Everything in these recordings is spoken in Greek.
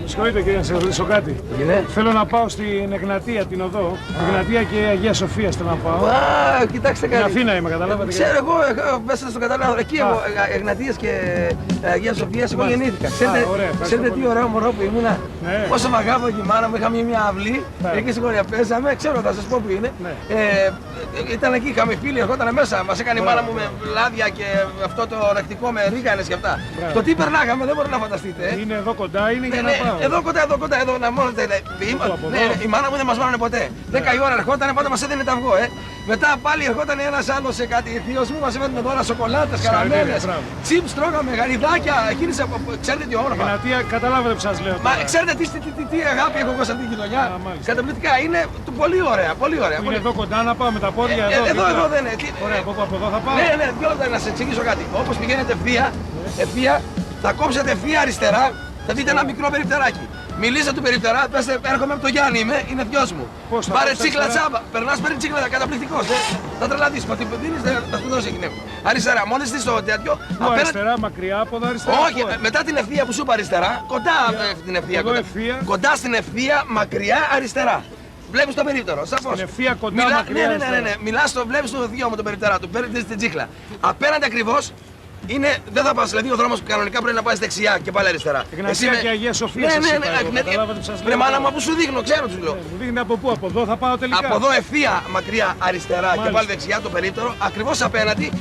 Συγχωρείτε κύριε, να σε ρωτήσω κάτι. Θέλω να πάω στην Εγνατία, την οδό. Εγνατία και Αγία Σοφία θέλω να πάω. Κοιτάξτε κάτι. Στην Αθήνα είμαι, καταλάβατε. Ξέρω εγώ, μέσα στο κατάλαβα. Εκεί εγώ, Εγνατίας και Αγία Σοφία, εγώ γεννήθηκα. Ξέρετε τι ωραίο μωρό που ήμουνα. Πόσο μ' αγάπη και η μάνα μου, είχαμε μια αυλή. Εκεί στην Κορία παίζαμε, ξέρω, θα σας πω που είναι. Ήταν εκεί, είχαμε φίλοι, ερχόταν μέσα. Μας έκανε η μάνα μου με λάδια και αυτό το ρεκτικό με ρίγανες και αυτά. Το τι περνάγαμε δεν μπορεί να φανταστείτε. Είναι εδώ κοντά, είναι για να πάω. Εδώ κοντά, εδώ να μόνο. Η μάνα μου δεν μας μάνανε ποτέ. 10 η ώρα ερχόταν, πάντα μας έδινε τα αυγό. Μετά πάλι ερχόταν ένας άλλος σε κάτι θείος μου, μας έβαινε δώρα σοκολάτες, καραμέλες, τσιπς, τρώγαμε, γαριδάκια. Ξέρετε τι όμορφα. Εγνατία, καταλάβατε που σας λέω. Μα ξέρετε τι αγάπη έχω εγώ σε αυτή τη γειτονιά. Καταπληκτικά, είναι πολύ ωραία, πολύ ωραία. Είναι εδώ κοντά να πάω με τα πόδια Εδώ δεν είναι. Ωραία, από εδώ θα πάω. Ναι, δύο λεπτά να σε εξηγήσω κάτι. Όπως πηγαίνετε ευθεία, θα κόψετε ευθεία αριστερά, θα δείτε ένα μικρό περιπτεράκι. Μιλήστε του περιπτερά, πέστε έρχομαι από το Γιάννη, είναι γιος μου. Πάρε τσίκλα τσάμπα, περνάς παίρνει τσίκλα, καταπληκτικός. Θα τρελαθείς, μα την δίνεις, θα σου δώσει εκείνη. Αριστερά, μόλις δεις το τέτοιο. Αριστερά, μακριά από εδώ αριστερά. Όχι, μετά την ευθεία που σου είπα αριστερά, κοντά την ευθεία. Κοντά στην ευθεία, μακριά αριστερά. Βλέπεις το περίπτερο, σαφώς. Στην ευθεία κοντά μακριά. Ναι. Μιλάς, βλέπεις το δυο με το περιπτερά του, παίρνεις την τσίκλα. Απέναντι ακριβώς. Δεν θα πας, δηλαδή ο δρόμος που κανονικά πρέπει να πάει δεξιά και πάλι αριστερά. Εγνατία και Αγία Σοφία. Ναι, μάνα μου, που σου δείχνω, ξέρω τους λέω. Μου δείχνει από πού, από εδώ θα πάω τελικά. Από εδώ ευθεία μακριά αριστερά και πάλι δεξιά το περίπτερο, ακριβώς απέναντι.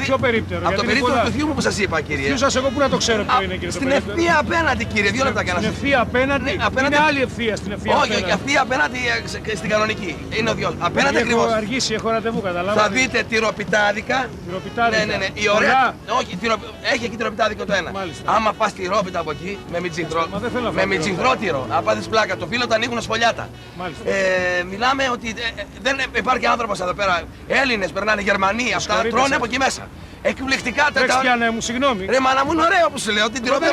Ποιο περίπτερο? Από το περίπτερο του θείου μου που σας είπα, κύριε. Ποιο σας, εγώ πού να το ξέρω ποιο είναι, κύριε? Στην ευθεία απέναντι, κύριε, 2 λεπτά και να σας. Στην ευθεία απέναντι. Είναι άλλη ευθεία στην ευθεία. Όχι, ευθεία απέναντι στην κανονική. Είναι ο δυο. Απέναντι ακριβώς. Έχω αργήσει, έχω ραντεβού, καταλάβατε. Θα δείτε τυροπιτάδικα. Ναι. Η ωραία. Όχι, έχει εκεί τυροπιτάδικο το ένα. Άμα πας τυρόπιτα από εκεί με μιτζιγρότυρο, να πάθεις πλάκα. Το φύλλο το ανοίγουν σφολιάτα. Μιλάμε ότι δεν υπάρχει άνθρωπος εδώ πέρα. Έλληνες περνάνε, Γερμανοί, αυτά τρώνε από εκεί μέσα. Εκπληκτικά τέτοια. Μου, συγγνώμη. Ρε μάνα μου είναι ωραίο που σου λέω. Την τυρόπιτα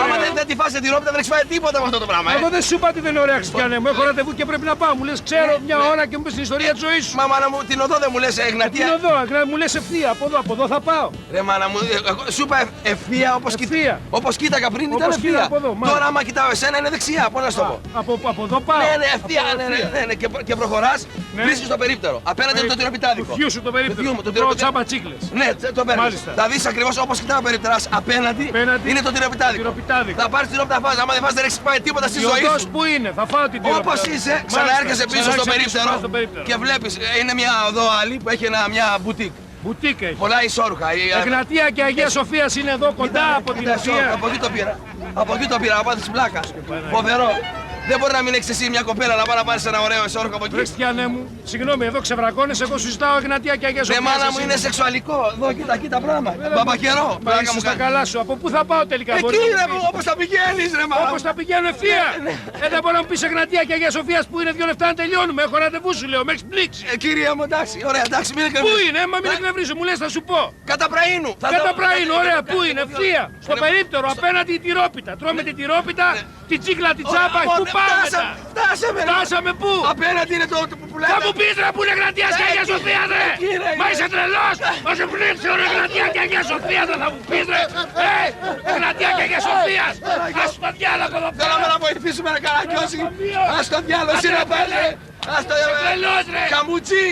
άμα δεν τη φας την τυρόπιτα δεν έχεις φάει τίποτα από αυτό το πράγμα. Εγώ δεν σου είπα ότι δεν είναι ωραία, Χριστιανέ μου. Έχω ραντεβού και πρέπει να πάω. Μου λες ξέρω μια ώρα και μου πεις την ιστορία της ζωής σου. Μα μάνα μου την οδό δεν μου λες Εγνατία. Την οδό, μου λες ευθεία. Από εδώ θα πάω. Ρε μάνα μου, σου είπα ευθεία όπως κοίταγα πριν ήταν ευθεία. Τώρα άμα κοιτάω εσένα είναι δεξιά. Πώς να σου το πω. Από εδώ πάω. Ναι, ευθεία. Και προχωράς, βρίσκεις το περίπτερο. Απέναντι είναι το τυροπιτάδικο. Του σου το περίπτερο. Το τσάμπα τσίκλες. Ναι, το παίρνεις. Θα δεις ακριβώς όπως κοιτάω ο περιπτεράς απέναντι είναι το τυροπιτάδικο. Θα πάρεις τυρόπιτα, θα φας. Άμα δεν φας δεν έχεις πάει τίποτα στη ζωή σου. Πού είναι, θα φάω την τυρόπιτα. Όπως είσαι, ξαναέρχεσαι πίσω στο περίπτερο και βλέπεις, είναι μια οδό άλλη που έχει μια μπουτίκ. Μπουτίκ έχει. Πολλά ισόρουχα. Εγνατία και Αγία Σοφία είναι εδώ κοντά από την ευθεία. Από εκεί το πήρα. Από εκεί το πήρα, να πάθεις πλάκα. Φοβερό. Δεν μπορεί να μην έχεις εσύ μια κοπέλα να πάει να πάρεις ένα ωραίο ισόρροχο από εκεί. Χριστιανέ μου, συγγνώμη, εδώ ξεβρακώνεσαι, εγώ σου ζητάω Εγνατία και Αγία Σοφία. Ναι, μάνα μου είναι σεξουαλικό. Εδώ, κοίτα πράγμα. Μπαμπακερό. Πλάκα μου καλά σου. Από πού θα πάω τελικά? Εκεί ρε, όπως θα πηγαίνεις ρε μάνα. Όπως θα πηγαίνω ευθεία. Δεν μπορεί να μου πεις Εγνατία και Αγία Σοφία που είναι 2 λεπτά να τελειώνουμε. Έχω ραντεβού σου λέω, με έχεις πλήξει. Κυρία μου, εντάξει, ωραία, εντάξει, μην εκνευρίζω. Πού είναι, μα μην εκνευρίζω, μου λες θα σου πω. Κατά Πραίνου. Κατά Πραίνου, ωραία, πού είναι, ευθεία. Στο περίπτερο, απέναντι η τυρόπιτα. Τρώμε την τυρόπιτα, την τσίκλα, την τσάπα, πού πάμε μετά. Φτάσαμε πού! Απέναντι είναι το που λέμε. Θα μου πεις ρε που είναι Εγνατία και Αγία Σοφία ρε! Μα είσαι τρελός! Θα σου πνίξει ο Εγνατία και Αγία Σοφία θα μου πεις ρε! Εγνατία και Αγία Σοφία! Ας το διάλογο εδώ πέρα! Θέλαμε να βοηθήσουμε να καρακιώσει! Ας το διάλογο εσύ να πας ρε! Ας το διάλογο! Καμουτσί!